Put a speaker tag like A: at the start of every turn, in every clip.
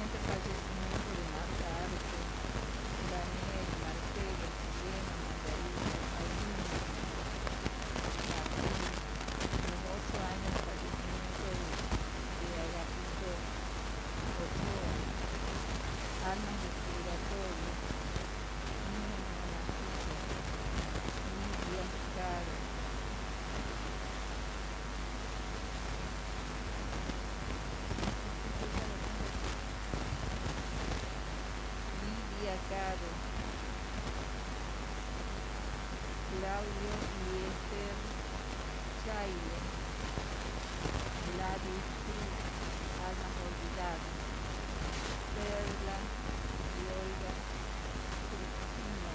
A: reciente fallecimiento de Marta Arce, Daniel, Marcelo, Silena, Margarita, Paulina, Martín, los 8 años de fallecimiento de Agapito Ochoa, Almas del Purgatorio, niño no nacido, Lidia Caro, ese ya lo tengo aquí, Lidia Caro, Claudio Eliezer Chaile, Gladys Cruz, Almas Olvidadas, Perla y Olga Cristina,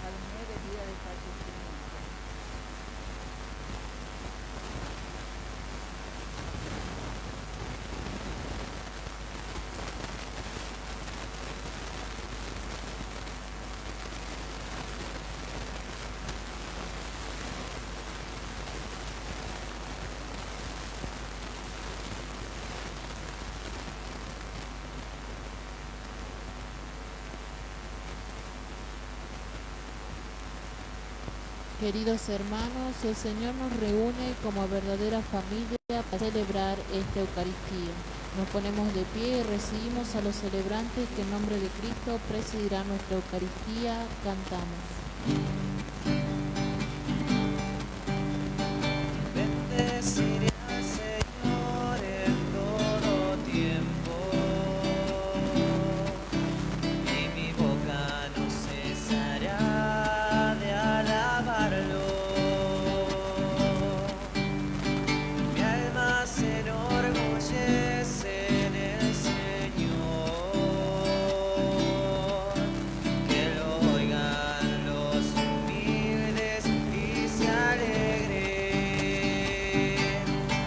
A: a los 9 días de fallecimiento.
B: Queridos hermanos, el Señor nos reúne como verdadera familia para celebrar esta Eucaristía. Nos ponemos de pie y recibimos a los celebrantes que en nombre de Cristo presidirán nuestra Eucaristía. Cantamos.
C: Bendeciré al Señor en todo tiempo, y mi boca no cesará de alabarlo. Mi alma se enorgullece en el Señor, que lo oigan los humildes y se alegren.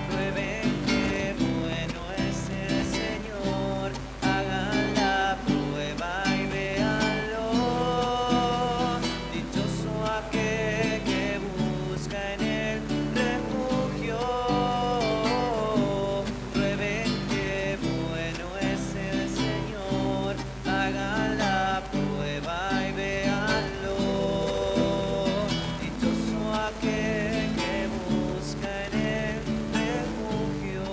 C: Prueben que bueno es el Señor, hagan la prueba y véanlo. Dichoso aquel que busca en él refugio. Prueben que bueno es el Señor, hagan la prueba y véanlo. Dichoso aquel que busca en él refugio.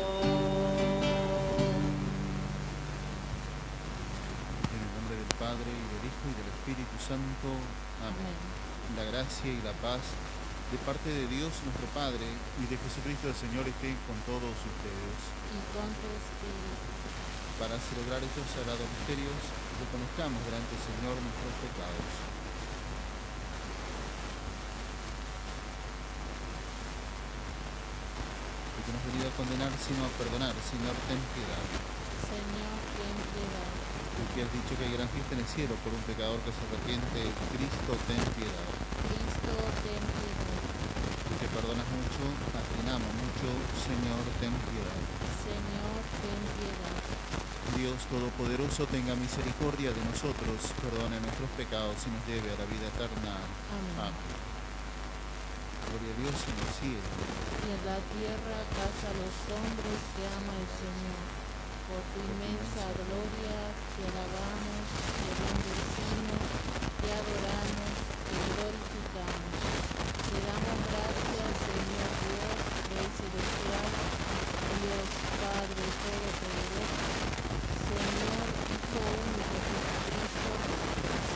D: En el nombre del Padre, y del Hijo, y del Espíritu Santo. Amén. La gracia y la paz de parte de Dios nuestro Padre y de Jesucristo el Señor estén con todos ustedes.
B: Y con tu espíritu.
D: Para celebrar estos sagrados misterios, reconozcamos delante del Señor nuestros pecados. El que nos ha venido a condenar, sino a perdonar. Señor, ten piedad.
B: Señor, ten piedad.
D: Tú que has dicho que hay gran fiesta en el cielo por un pecador que se arrepiente, Cristo, ten piedad.
B: Cristo, ten piedad.
D: Tú que perdonas mucho, a quien ama mucho, Señor, ten piedad.
B: Señor, ten piedad.
D: Dios Todopoderoso, tenga misericordia de nosotros, perdone nuestros pecados y nos lleve a la vida eterna.
B: Amén.
D: Gloria a Dios en el cielo.
B: Y en la tierra paz a los hombres que ama el Señor. Por tu inmensa gloria te alabamos, te bendecimos, te adoramos, te glorificamos. Te damos gracias, Señor Dios, Rey celestial, Dios Padre Todopoderoso, Señor Hijo único Jesucristo,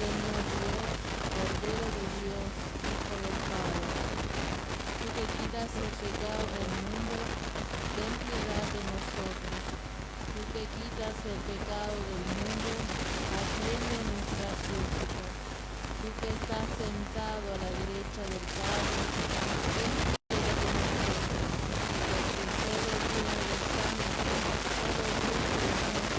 B: Señor Dios, Cordero de Dios, Hijo del Padre. Tú que quitas el pecado del mundo, ten piedad de nosotros. Tú que quitas el pecado del mundo, atiende nuestra súplica. Tú que estás sentado a la derecha del Padre, ten piedad de nosotros. Porque solo lleno de sangre, solo Dios de amor,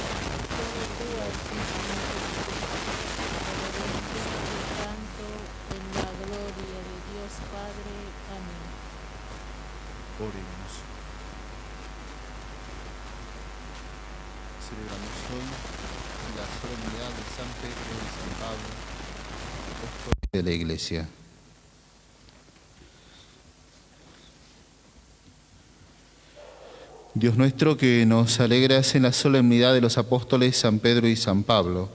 B: solo tú, Altísimo Jesucristo, por el Espíritu Santo, en la gloria de Dios Padre. Amén.
D: Oremos. Celebramos hoy la solemnidad de San Pedro y San Pablo, apóstoles de la Iglesia. Dios nuestro, que nos alegras en la solemnidad de los apóstoles San Pedro y San Pablo,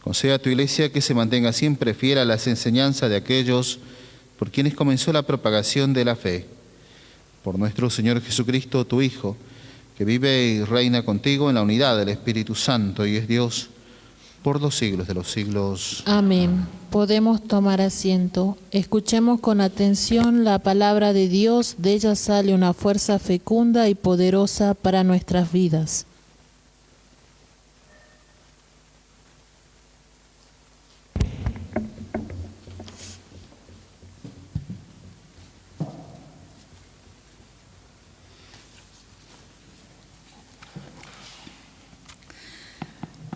D: conceda a tu Iglesia que se mantenga siempre fiel a las enseñanzas de aquellos por quienes comenzó la propagación de la fe. Por nuestro Señor Jesucristo, tu Hijo, que vive y reina contigo en la unidad del Espíritu Santo y es Dios por los siglos de los siglos.
B: Amén. Podemos tomar asiento. Escuchemos con atención la palabra de Dios. De ella sale una fuerza fecunda y poderosa para nuestras vidas.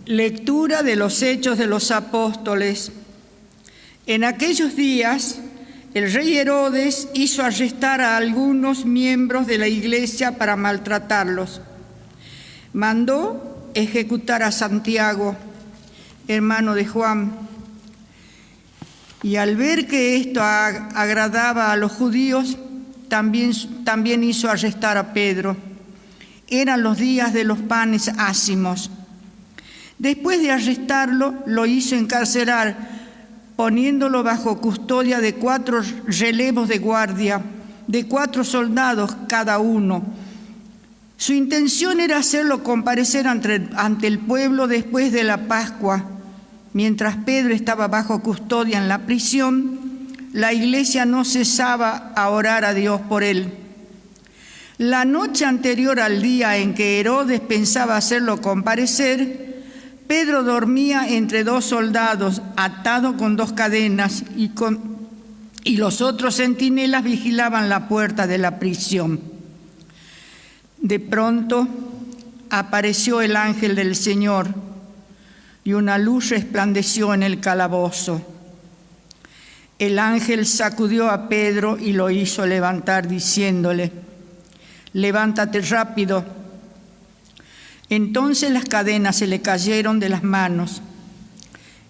E: Lectura de los Hechos de los Apóstoles. En aquellos días, el rey Herodes hizo arrestar a algunos miembros de la iglesia para maltratarlos. Mandó ejecutar a Santiago, hermano de Juan. Y al ver que esto agradaba a los judíos, también hizo arrestar a Pedro. Eran los días de los panes ácimos. Después de arrestarlo, lo hizo encarcelar, poniéndolo bajo custodia de 4 relevos de guardia, de 4 soldados cada uno. Su intención era hacerlo comparecer ante el pueblo después de la Pascua. Mientras Pedro estaba bajo custodia en la prisión, la iglesia no cesaba a orar a Dios por él. La noche anterior al día en que Herodes pensaba hacerlo comparecer, Pedro dormía entre 2 soldados, atado con 2 cadenas, y los otros centinelas vigilaban la puerta de la prisión. De pronto apareció el ángel del Señor, y una luz resplandeció en el calabozo. El ángel sacudió a Pedro y lo hizo levantar, diciéndole: «Levántate rápido». Entonces las cadenas se le cayeron de las manos.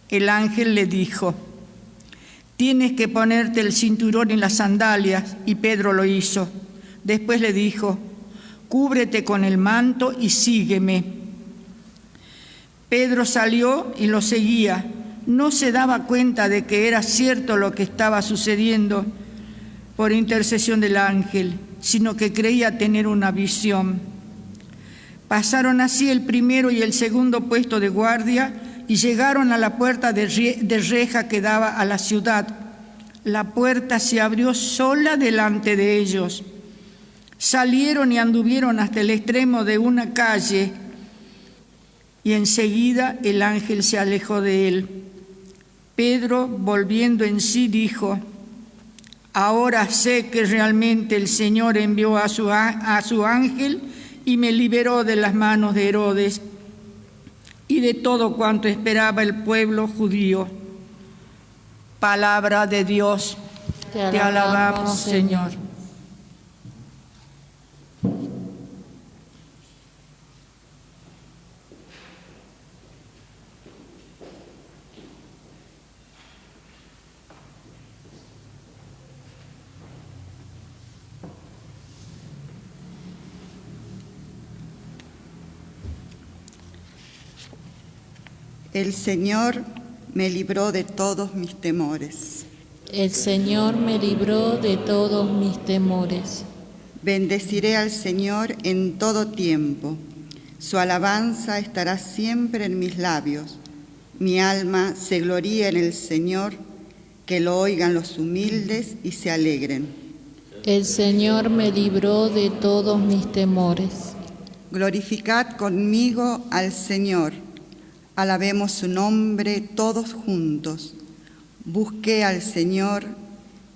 E: El ángel le dijo: «Tienes que ponerte el cinturón y las sandalias», y Pedro lo hizo. Después le dijo: «Cúbrete con el manto y sígueme». Pedro salió y lo seguía. No se daba cuenta de que era cierto lo que estaba sucediendo por intercesión del ángel, sino que creía tener una visión. Pasaron así el primero y el segundo puesto de guardia y llegaron a la puerta de reja que daba a la ciudad. La puerta se abrió sola delante de ellos. Salieron y anduvieron hasta el extremo de una calle y enseguida el ángel se alejó de él. Pedro, volviendo en sí, dijo: «Ahora sé que realmente el Señor envió a su ángel y me liberó de las manos de Herodes y de todo cuanto esperaba el pueblo judío». Palabra de Dios. Te alabamos, Señor.
F: El Señor me libró de todos mis temores.
B: El Señor me libró de todos mis temores.
F: Bendeciré al Señor en todo tiempo. Su alabanza estará siempre en mis labios. Mi alma se gloría en el Señor, que lo oigan los humildes y se alegren.
B: El Señor me libró de todos mis temores.
F: Glorificad conmigo al Señor. Alabemos su nombre todos juntos. Busqué al Señor,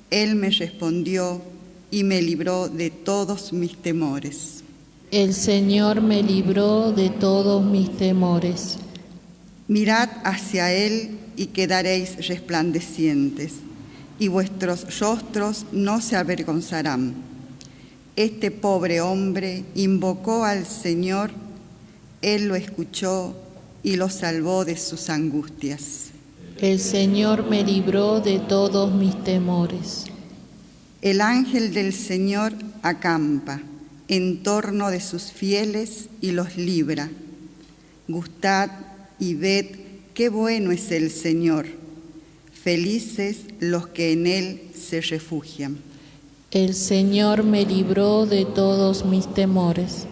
F: Él me respondió y me libró de todos mis temores.
B: El Señor me libró de todos mis temores.
F: Mirad hacia Él y quedaréis resplandecientes, y vuestros rostros no se avergonzarán. Este pobre hombre invocó al Señor, Él lo escuchó y lo salvó de sus angustias.
B: El Señor me libró de todos mis temores.
F: El ángel del Señor acampa en torno de sus fieles y los libra. Gustad y ved qué bueno es el Señor. Felices los que en Él se refugian.
B: El Señor me libró de todos mis temores.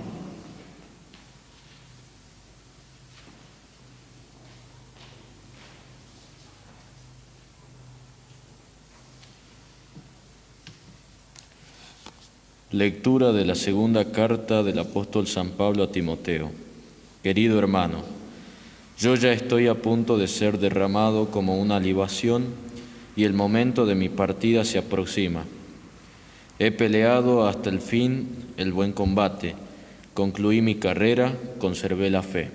G: Lectura de la segunda carta del apóstol San Pablo a Timoteo. Querido hermano, yo ya estoy a punto de ser derramado como una libación y el momento de mi partida se aproxima. He peleado hasta el fin el buen combate, concluí mi carrera, conservé la fe.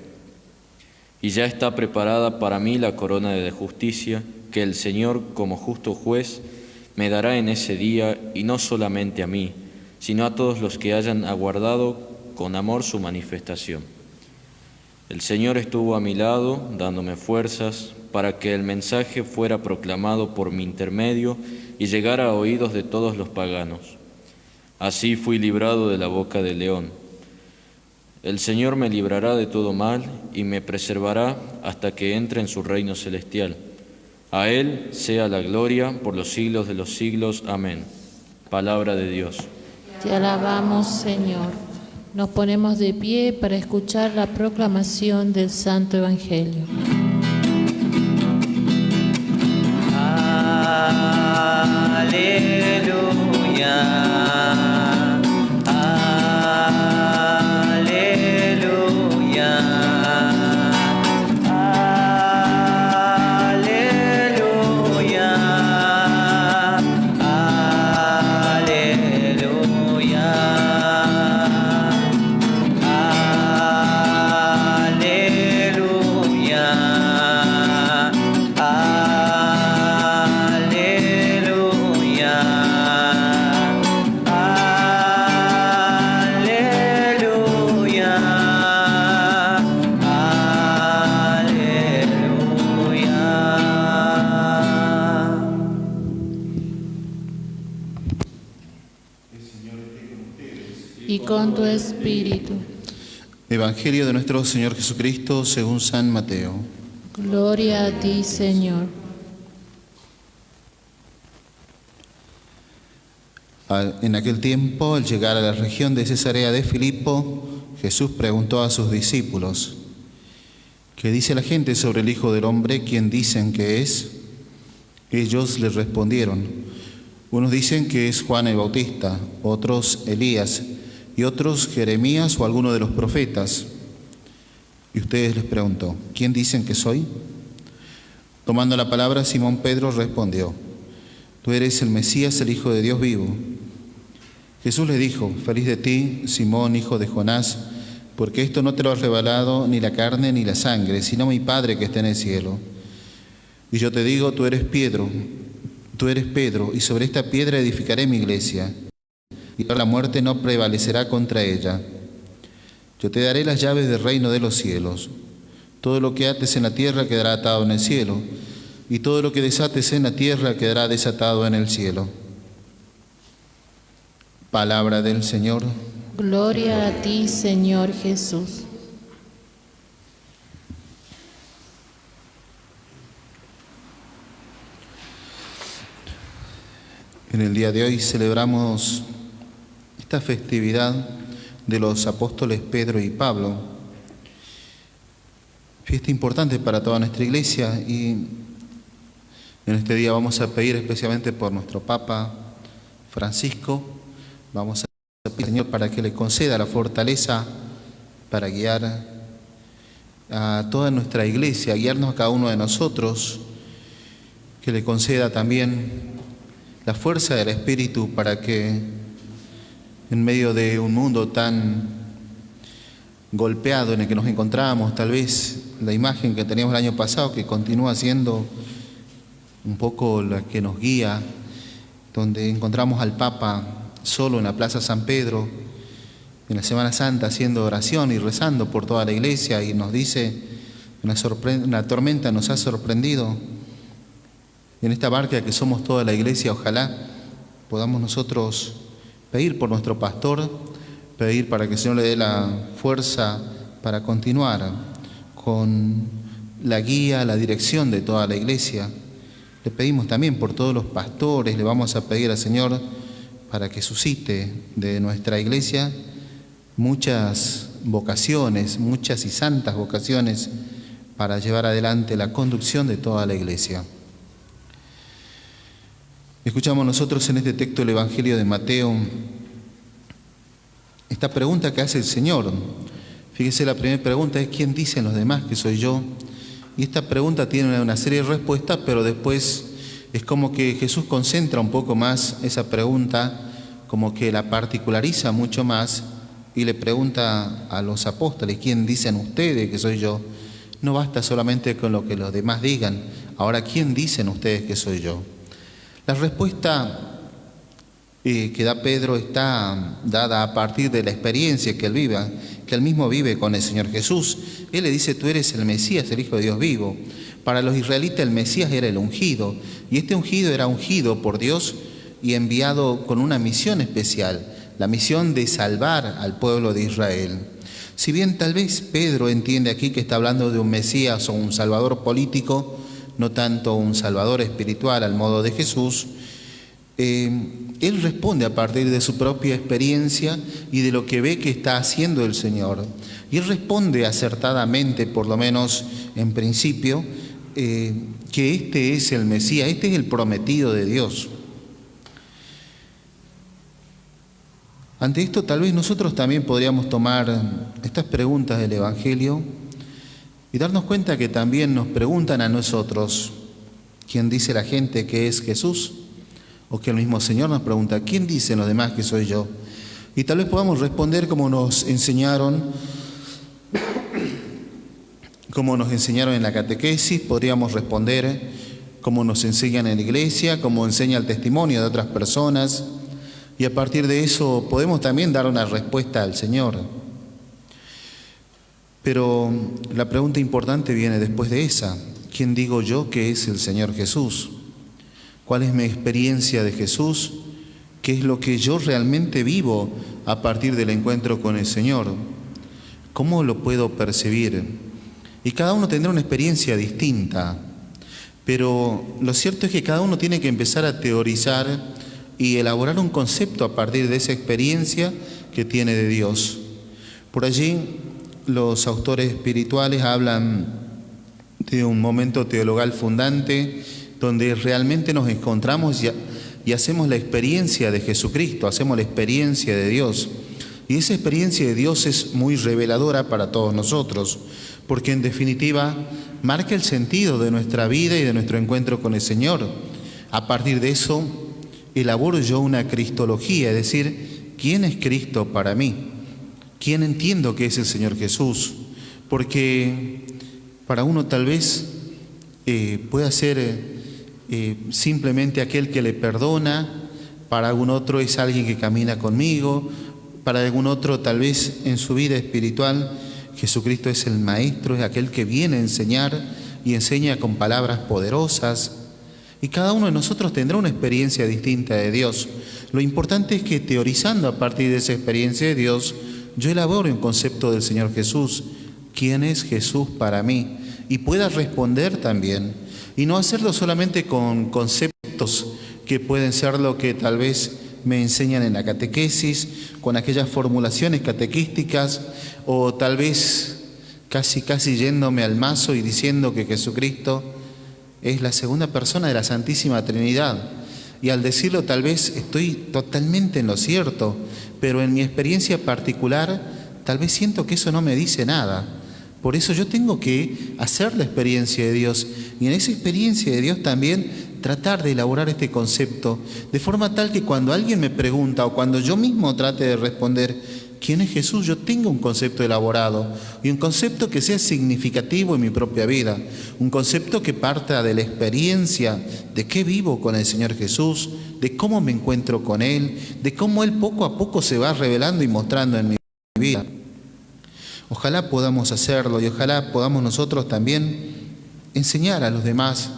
G: Y ya está preparada para mí la corona de justicia que el Señor, como justo juez, me dará en ese día, y no solamente a mí, sino a todos los que hayan aguardado con amor su manifestación. El Señor estuvo a mi lado, dándome fuerzas, para que el mensaje fuera proclamado por mi intermedio y llegara a oídos de todos los paganos. Así fui librado de la boca del león. El Señor me librará de todo mal y me preservará hasta que entre en su reino celestial. A Él sea la gloria por los siglos de los siglos. Amén. Palabra de Dios.
B: Te alabamos, Señor. Nos ponemos de pie para escuchar la proclamación del Santo Evangelio.
C: Aleluya.
B: Y con tu espíritu.
D: Evangelio de nuestro Señor Jesucristo según San Mateo.
B: Gloria a ti, Señor.
D: En aquel tiempo, al llegar a la región de Cesarea de Filipo, Jesús preguntó a sus discípulos: ¿qué dice la gente sobre el Hijo del Hombre? ¿Quién dicen que es? Ellos le respondieron: unos dicen que es Juan el Bautista, otros Elías, y otros Jeremías o alguno de los profetas. Y ustedes les preguntó: ¿quién dicen que soy? Tomando la palabra, Simón Pedro respondió: tú eres el Mesías, el Hijo de Dios vivo. Jesús le dijo: feliz de ti, Simón, hijo de Jonás, porque esto no te lo ha revelado ni la carne ni la sangre, sino mi Padre que está en el cielo. Y yo te digo, tú eres Pedro, y sobre esta piedra edificaré mi iglesia, y la muerte no prevalecerá contra ella. Yo te daré las llaves del reino de los cielos. Todo lo que ates en la tierra quedará atado en el cielo, y todo lo que desates en la tierra quedará desatado en el cielo. Palabra del Señor.
B: Gloria a ti, Señor Jesús.
D: En el día de hoy celebramos esta festividad de los apóstoles Pedro y Pablo. Fiesta importante para toda nuestra iglesia, y en este día vamos a pedir especialmente por nuestro Papa Francisco. Vamos a pedir al Señor para que le conceda la fortaleza para guiar a toda nuestra iglesia, guiarnos a cada uno de nosotros, que le conceda también la fuerza del Espíritu para que en medio de un mundo tan golpeado en el que nos encontramos, tal vez la imagen que teníamos el año pasado, que continúa siendo un poco la que nos guía, donde encontramos al Papa solo en la Plaza San Pedro, en la Semana Santa, haciendo oración y rezando por toda la iglesia, y nos dice: una tormenta nos ha sorprendido. En esta barca que somos toda la iglesia, ojalá podamos nosotros pedir por nuestro pastor, pedir para que el Señor le dé la fuerza para continuar con la guía, la dirección de toda la iglesia. Le pedimos también por todos los pastores, le vamos a pedir al Señor para que suscite de nuestra iglesia muchas vocaciones, muchas y santas vocaciones para llevar adelante la conducción de toda la iglesia. Escuchamos nosotros en este texto del Evangelio de Mateo esta pregunta que hace el Señor. Fíjese, la primera pregunta es: ¿quién dicen los demás que soy yo? Y esta pregunta tiene una serie de respuestas, pero después es como que Jesús concentra un poco más esa pregunta, como que la particulariza mucho más y le pregunta a los apóstoles: ¿quién dicen ustedes que soy yo? No basta solamente con lo que los demás digan. Ahora, ¿quién dicen ustedes que soy yo? La respuesta que da Pedro está dada a partir de la experiencia que él mismo vive con el Señor Jesús. Él le dice: tú eres el Mesías, el Hijo de Dios vivo. Para los israelitas el Mesías era el ungido, y este ungido era ungido por Dios y enviado con una misión especial, la misión de salvar al pueblo de Israel. Si bien tal vez Pedro entiende aquí que está hablando de un Mesías o un Salvador político, no tanto un Salvador espiritual al modo de Jesús, él responde a partir de su propia experiencia y de lo que ve que está haciendo el Señor. Y él responde acertadamente, por lo menos en principio, que este es el Mesías, este es el prometido de Dios. Ante esto, tal vez nosotros también podríamos tomar estas preguntas del Evangelio y darnos cuenta que también nos preguntan a nosotros: ¿quién dice la gente que es Jesús? O que el mismo Señor nos pregunta: ¿quién dicen los demás que soy yo? Y tal vez podamos responder como nos enseñaron en la catequesis, podríamos responder como nos enseñan en la iglesia, como enseña el testimonio de otras personas, y a partir de eso podemos también dar una respuesta al Señor. Pero la pregunta importante viene después de esa: ¿quién digo yo que es el Señor Jesús? ¿Cuál es mi experiencia de Jesús? ¿Qué es lo que yo realmente vivo a partir del encuentro con el Señor? ¿Cómo lo puedo percibir? Y cada uno tendrá una experiencia distinta, pero lo cierto es que cada uno tiene que empezar a teorizar y elaborar un concepto a partir de esa experiencia que tiene de Dios. Por allí los autores espirituales hablan de un momento teologal fundante donde realmente nos encontramos y hacemos la experiencia de Jesucristo, hacemos la experiencia de Dios. Y esa experiencia de Dios es muy reveladora para todos nosotros, porque en definitiva marca el sentido de nuestra vida y de nuestro encuentro con el Señor. A partir de eso elaboro yo una cristología, es decir, ¿quién es Cristo para mí? ¿Quién entiendo que es el Señor Jesús? Porque para uno tal vez pueda ser simplemente aquel que le perdona, para algún otro es alguien que camina conmigo, para algún otro tal vez en su vida espiritual Jesucristo es el Maestro, es aquel que viene a enseñar y enseña con palabras poderosas. Y cada uno de nosotros tendrá una experiencia distinta de Dios. Lo importante es que teorizando a partir de esa experiencia de Dios, yo elaboro un concepto del Señor Jesús. ¿Quién es Jesús para mí? Y pueda responder también. Y no hacerlo solamente con conceptos que pueden ser lo que tal vez me enseñan en la catequesis, con aquellas formulaciones catequísticas, o tal vez casi yéndome al mazo y diciendo que Jesucristo es la segunda persona de la Santísima Trinidad. Y al decirlo tal vez estoy totalmente en lo cierto, pero en mi experiencia particular tal vez siento que eso no me dice nada. Por eso yo tengo que hacer la experiencia de Dios y en esa experiencia de Dios también tratar de elaborar este concepto de forma tal que cuando alguien me pregunta o cuando yo mismo trate de responder ¿quién es Jesús?, yo tenga un concepto elaborado y un concepto que sea significativo en mi propia vida, un concepto que parta de la experiencia de qué vivo con el Señor Jesús, de cómo me encuentro con Él, de cómo Él poco a poco se va revelando y mostrando en mi vida. Ojalá podamos hacerlo y ojalá podamos nosotros también enseñar a los demás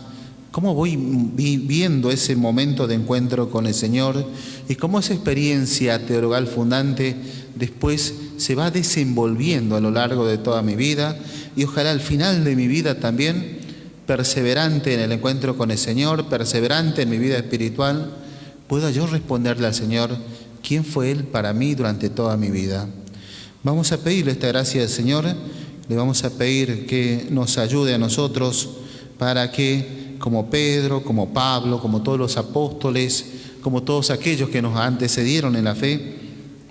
D: cómo voy viviendo ese momento de encuentro con el Señor y cómo esa experiencia teologal fundante después se va desenvolviendo a lo largo de toda mi vida y ojalá al final de mi vida también, perseverante en el encuentro con el Señor, perseverante en mi vida espiritual, pueda yo responderle al Señor quién fue Él para mí durante toda mi vida. Vamos a pedirle esta gracia del Señor, le vamos a pedir que nos ayude a nosotros para que, como Pedro, como Pablo, como todos los apóstoles, como todos aquellos que nos antecedieron en la fe,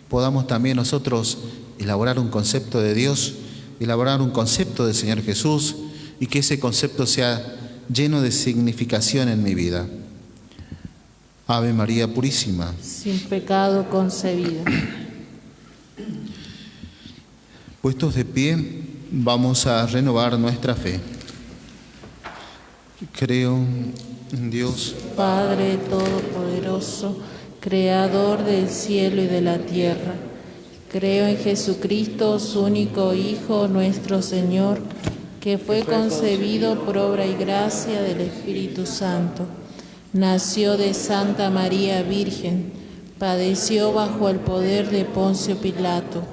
D: podamos también nosotros elaborar un concepto de Dios, elaborar un concepto del Señor Jesús y que ese concepto sea lleno de significación en mi vida. Ave María Purísima,
B: sin pecado concebida.
D: Puestos de pie, vamos a renovar nuestra fe. Creo en Dios,
B: Padre Todopoderoso, Creador del cielo y de la tierra. Creo en Jesucristo, su único Hijo, nuestro Señor, que fue concebido por obra y gracia del Espíritu Santo. Nació de Santa María Virgen, padeció bajo el poder de Poncio Pilato,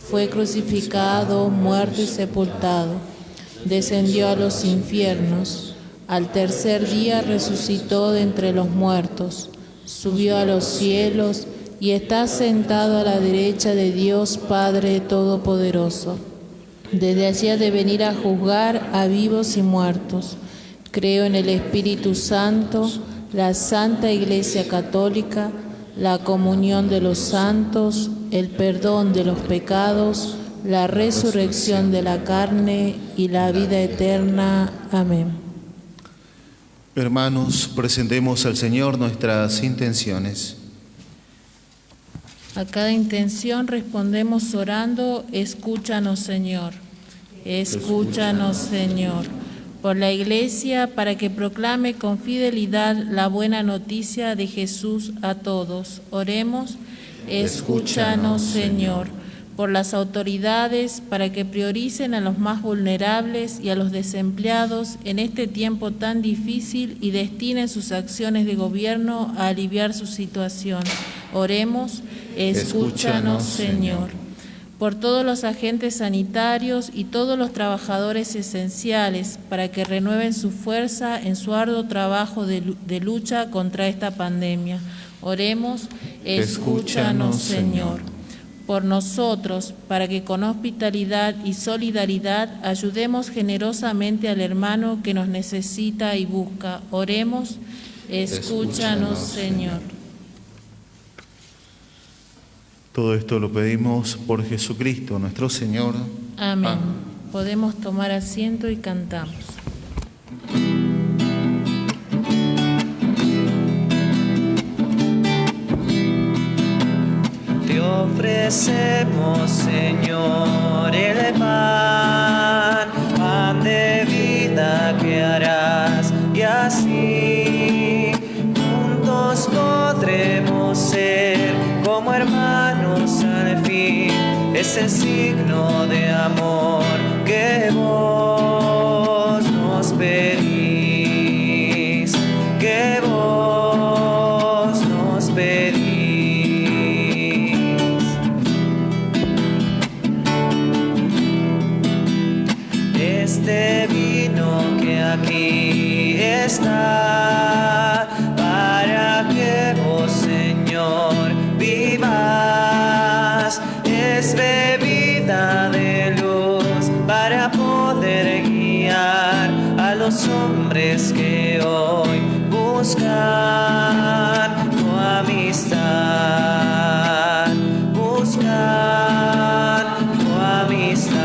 B: fue crucificado, muerto y sepultado, descendió a los infiernos, al tercer día resucitó de entre los muertos, subió a los cielos y está sentado a la derecha de Dios Padre Todopoderoso. Desde allí ha de venir a juzgar a vivos y muertos. Creo en el Espíritu Santo, la Santa Iglesia Católica, la comunión de los santos, el perdón de los pecados, la resurrección de la carne y la vida eterna. Amén.
D: hermanos, presentemos al Señor nuestras intenciones.
B: A cada intención respondemos orando: escúchanos, Señor. Escúchanos, Señor. Por la Iglesia, para que proclame con fidelidad la buena noticia de Jesús a todos. Oremos: escúchanos, Señor. Por las autoridades, para que prioricen a los más vulnerables y a los desempleados en este tiempo tan difícil y destinen sus acciones de gobierno a aliviar su situación. Oremos: escúchanos, Señor. Por todos los agentes sanitarios y todos los trabajadores esenciales, para que renueven su fuerza en su arduo trabajo de lucha contra esta pandemia. Oremos: escúchanos, Señor. Por nosotros, para que con hospitalidad y solidaridad ayudemos generosamente al hermano que nos necesita y busca. Oremos: escúchanos, Señor.
D: Todo esto lo pedimos por Jesucristo, nuestro Señor.
B: Amén. Podemos tomar asiento y cantamos.
C: Te ofrecemos, Señor, el pan de vida que harás, y así juntos podremos ser como hermanos al fin. Es el signo de amor que vos nos pedís, que vos nos pedís. Este vino que aquí está, para que vos, Señor, vivas, es bebida de luz para poder guiar a los hombres que hoy buscan tu amistad, buscan tu amistad.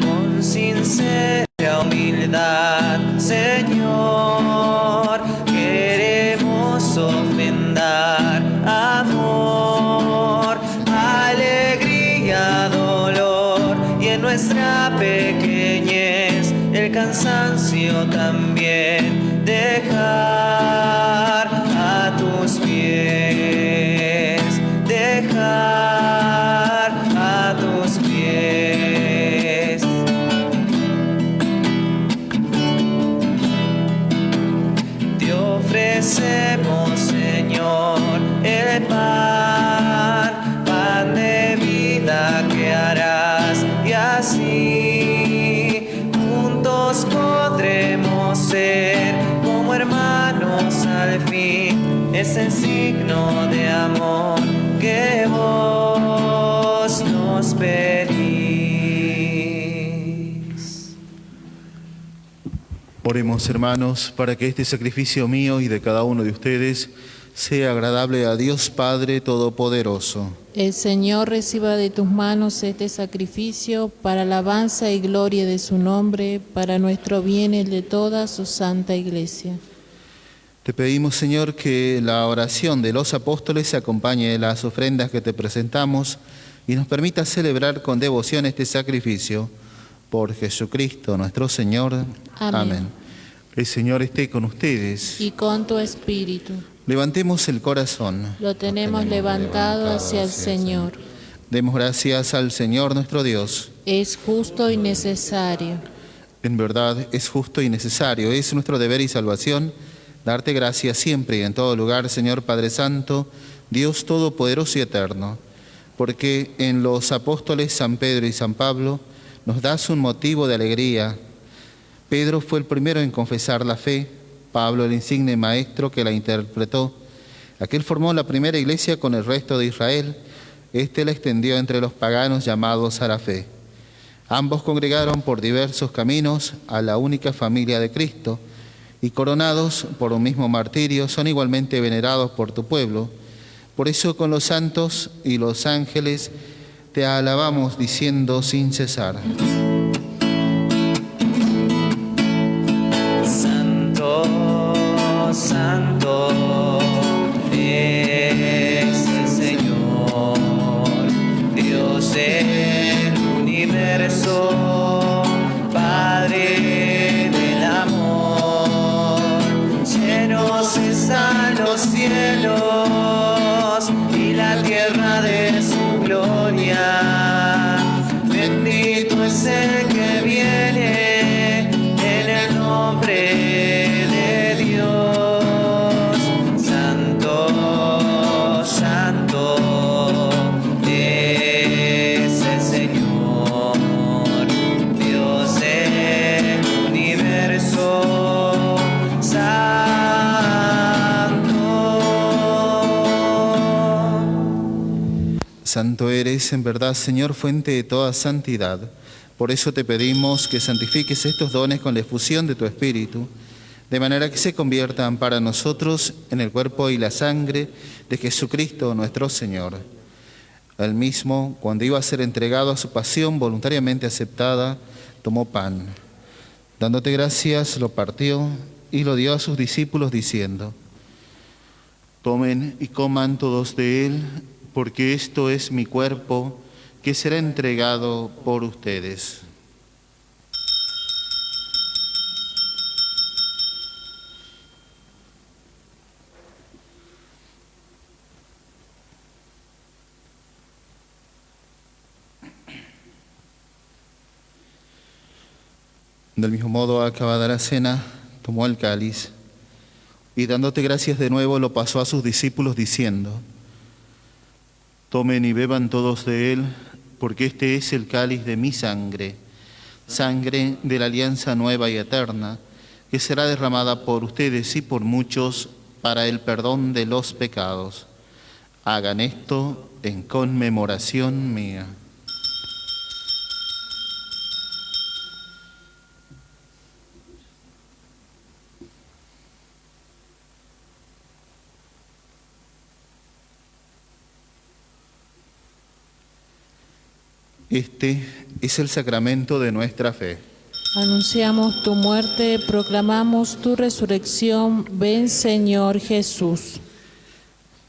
C: Con sincera humildad, Señor, queremos ofrendar amor, alegría, dolor, y en nuestra pequeñez el cansancio también dejar a tus pies, dejar a tus pies. es el signo de amor que vos nos pedís.
D: Oremos, hermanos, para que este sacrificio mío y de cada uno de ustedes sea agradable a Dios Padre Todopoderoso.
B: El Señor reciba de tus manos este sacrificio para alabanza y gloria de su nombre, para nuestro bien y el de toda su santa Iglesia.
D: Te pedimos, Señor, que la oración de los apóstoles se acompañe de las ofrendas que te presentamos y nos permita celebrar con devoción este sacrificio. Por Jesucristo nuestro Señor.
B: Amén.
D: El Señor esté con ustedes.
B: Y con tu espíritu.
D: Levantemos el corazón.
B: Lo tenemos levantado hacia el Señor.
D: Demos gracias al Señor nuestro Dios.
B: Es justo y necesario.
D: En verdad es justo y necesario, es nuestro deber y salvación darte gracias siempre y en todo lugar, Señor Padre Santo, Dios Todopoderoso y Eterno, porque en los apóstoles San Pedro y San Pablo nos das un motivo de alegría. Pedro fue el primero en confesar la fe, Pablo el insigne maestro que la interpretó. Aquel formó la primera iglesia con el resto de Israel, este la extendió entre los paganos llamados a la fe. Ambos congregaron por diversos caminos a la única familia de Cristo y coronados por un mismo martirio son igualmente venerados por tu pueblo. Por eso con los santos y los ángeles te alabamos diciendo sin cesar.
C: Santo, santo es el Señor, Dios del universo, Padre del amor. Llenos están los cielos y la tierra de su gloria. Bendito es el que viene en el nombre de Dios. Santo, santo es el Señor, Dios del universo.
D: Santo eres, en verdad, Señor, fuente de toda santidad. Por eso te pedimos que santifiques estos dones con la efusión de tu Espíritu, de manera que se conviertan para nosotros en el cuerpo y la sangre de Jesucristo nuestro Señor. Él mismo, cuando iba a ser entregado a su pasión voluntariamente aceptada, tomó pan. Dándote gracias, lo partió y lo dio a sus discípulos diciendo: tomen y coman todos de él, porque esto es mi cuerpo, que será entregado por ustedes. Del mismo modo, acabada la cena, tomó el cáliz y dándote gracias de nuevo, lo pasó a sus discípulos diciendo: tomen y beban todos de él, porque este es el cáliz de mi sangre, sangre de la alianza nueva y eterna, que será derramada por ustedes y por muchos para el perdón de los pecados. Hagan esto en conmemoración mía. Este es el sacramento de nuestra fe.
B: Anunciamos tu muerte, proclamamos tu resurrección. Ven, Señor Jesús.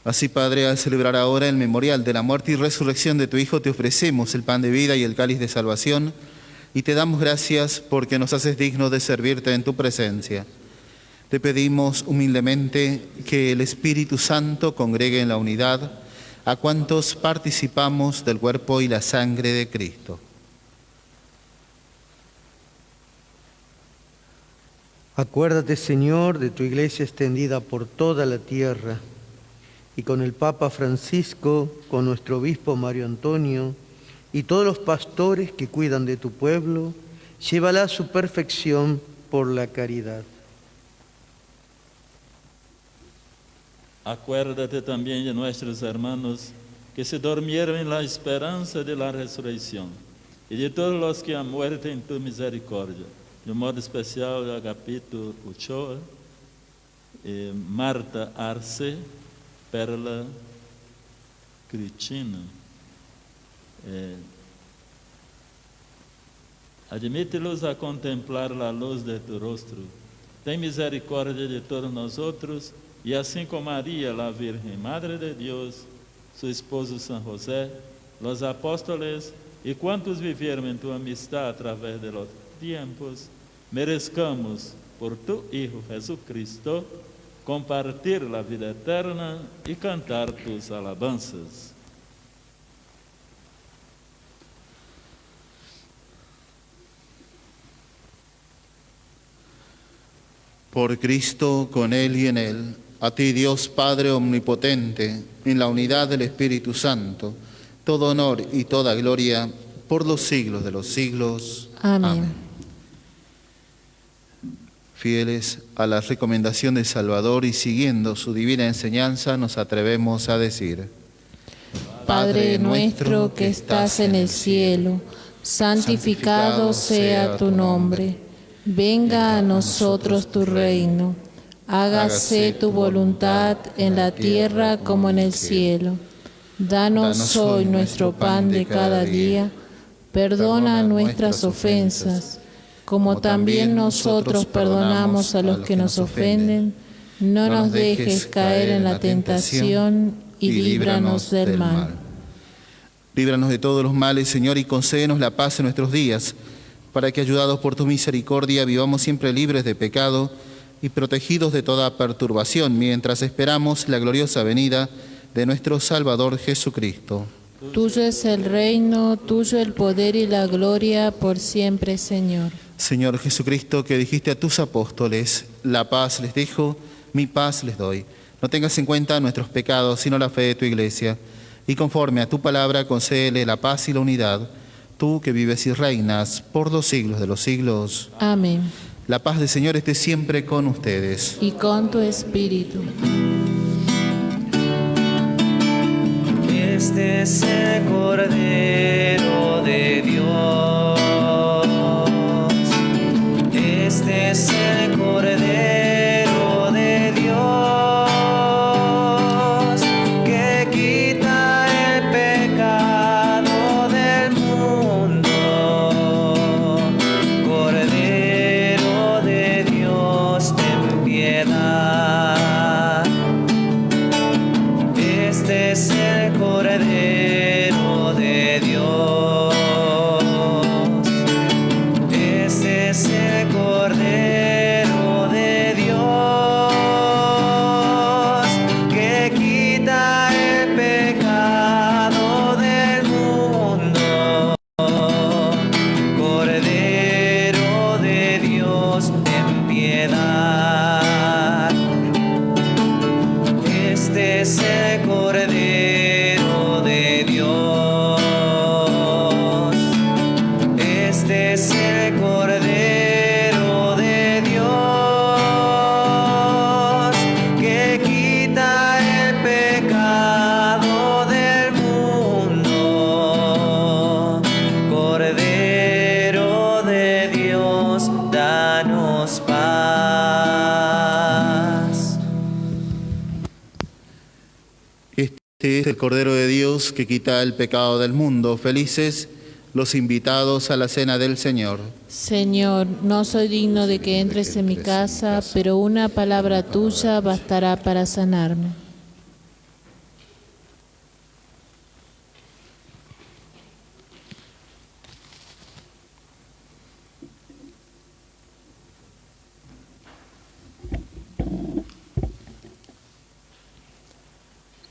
D: Así, Padre, al celebrar ahora el memorial de la muerte y resurrección de tu Hijo, te ofrecemos el pan de vida y el cáliz de salvación, y te damos gracias porque nos haces dignos de servirte en tu presencia. Te pedimos humildemente que el Espíritu Santo congregue en la unidad a cuantos participamos del cuerpo y la sangre de Cristo.
H: Acuérdate, Señor, de tu iglesia extendida por toda la tierra, y con el Papa Francisco, con nuestro obispo Mario Antonio, y todos los pastores que cuidan de tu pueblo, llévala a su perfección por la caridad.
I: Acuérdate también de nuestros hermanos que se durmieron en la esperanza de la resurrección, y de todos los que han muerto en tu misericordia. De un modo especial, Agapito Uchoa, Marta Arce, Perla Cristina. Admítelos a contemplar la luz de tu rostro. Ten misericordia de todos nosotros, y así como María, la Virgen, Madre de Dios, su esposo San José, los apóstoles y cuantos vivieron en tu amistad a través de los tiempos, merezcamos por tu Hijo Jesucristo compartir la vida eterna y cantar tus alabanzas.
D: Por Cristo, con Él y en Él, a ti Dios Padre Omnipotente, en la unidad del Espíritu Santo, todo honor y toda gloria por los siglos de los siglos.
B: Amén.
D: Fieles a la recomendación del Salvador y siguiendo su divina enseñanza, nos atrevemos a decir:
B: Padre nuestro que estás en el cielo, santificado sea tu nombre. Venga a nosotros tu reino. Hágase tu voluntad en la tierra como en el cielo. Danos hoy nuestro pan de cada día. Perdona nuestras ofensas, como también nosotros perdonamos a los que nos ofenden. No nos dejes caer en la tentación y líbranos del mal.
D: Líbranos de todos los males, Señor, y concédenos la paz en nuestros días, para que, ayudados por tu misericordia, vivamos siempre libres de pecado y protegidos de toda perturbación, mientras esperamos la gloriosa venida de nuestro Salvador Jesucristo.
B: Tuyo es el reino, tuyo el poder y la gloria por siempre, Señor.
D: Señor Jesucristo, que dijiste a tus apóstoles: la paz les dejo, mi paz les doy. No tengas en cuenta nuestros pecados, sino la fe de tu Iglesia, y conforme a tu palabra concédele la paz y la unidad, tú que vives y reinas por los siglos de los siglos.
B: Amén.
D: La paz del Señor esté siempre con ustedes.
B: Y con tu espíritu.
C: Este es el Cordero de Dios. Este es el Cordero de Dios, que quita el pecado del mundo. Cordero de Dios, ten piedad. Este es el Cordero de Dios. Este es el Cordero de Dios, que quita el pecado del mundo. Cordero de Dios, ten piedad. Este es el Cordero de Dios. Este es el Cordero de Dios, que quita el pecado del mundo. Cordero de Dios, danos paz.
D: Este es el Cordero de Dios que quita el pecado del mundo. Felices los invitados a la cena del Señor.
B: Señor, no soy digno de que entres en mi casa, pero una palabra tuya bastará para sanarme.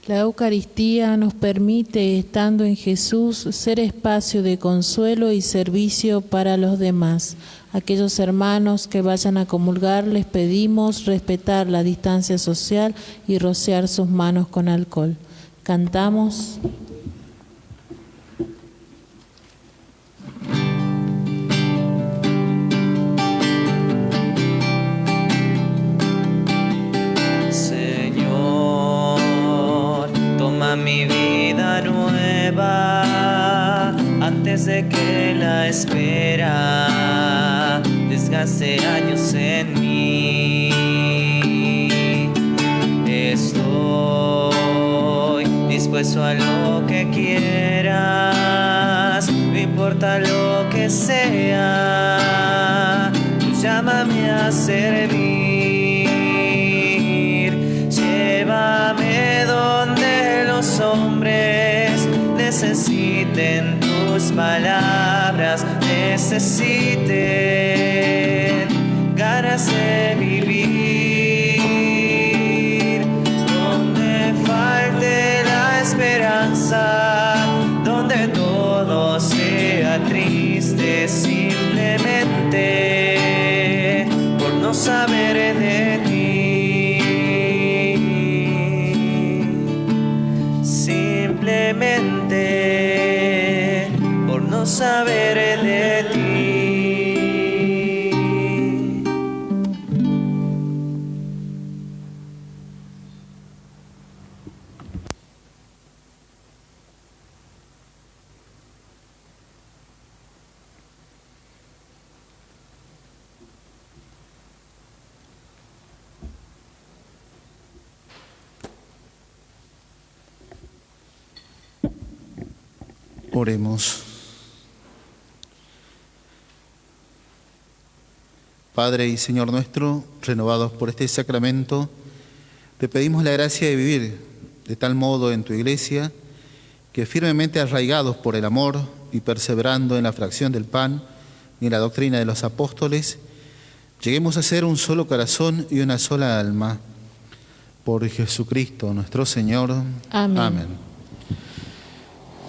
B: La Eucaristía nos permite, estando en Jesús, ser espacio de consuelo y servicio para los demás. Aquellos hermanos que vayan a comulgar, les pedimos respetar la distancia social y rociar sus manos con alcohol. Cantamos.
C: Señor, a mi vida nueva antes de que la espera desgaste años en mí. Estoy dispuesto a lo que quieras, no importa lo que sea, tú llámame a servir. Llévame donde los hombres necesiten tus palabras, necesiten ganas de vivir, donde falte la esperanza, donde todo sea triste simplemente por no saber de ti, simplemente por no saber de ti.
D: Oremos. Padre y Señor nuestro, renovados por este sacramento, te pedimos la gracia de vivir de tal modo en tu iglesia que, firmemente arraigados por el amor y perseverando en la fracción del pan y en la doctrina de los apóstoles, lleguemos a ser un solo corazón y una sola alma. Por Jesucristo nuestro Señor.
B: Amén.
D: Amén.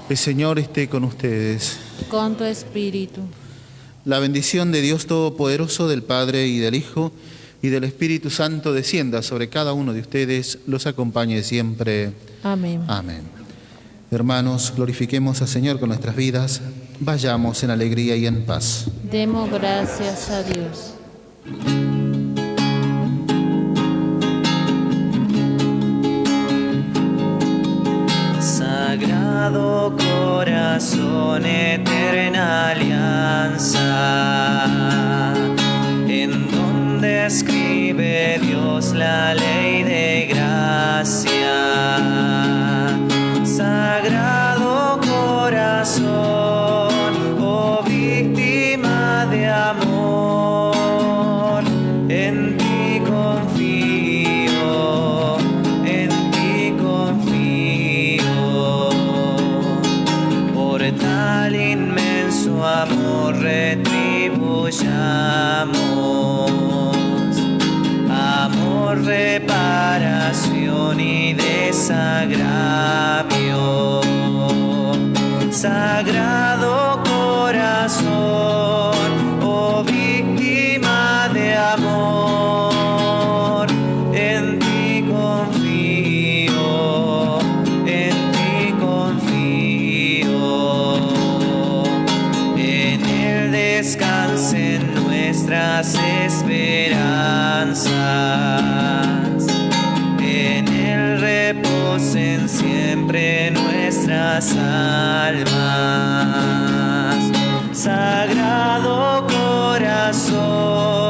D: El Señor esté con ustedes.
B: Con tu espíritu.
D: La bendición de Dios Todopoderoso, del Padre y del Hijo y del Espíritu Santo descienda sobre cada uno de ustedes, los acompañe siempre.
B: Amén.
D: Amén. Hermanos, glorifiquemos al Señor con nuestras vidas, vayamos en alegría y en paz.
B: Demos gracias a Dios.
C: Sagrado corazón, eterna alianza, en donde escribe Dios la ley de gracia. Sagrado corazón, oh víctima de amor, en ti confío, en ti confío. Por tal inmenso amor retribuyamos amor, reparación y desagravio. Sagrado corazón, oh víctima de amor, en ti confío, en ti confío. En él descansen nuestras esperanzas, en él reposen siempre nuestras almas. Sagrado corazón,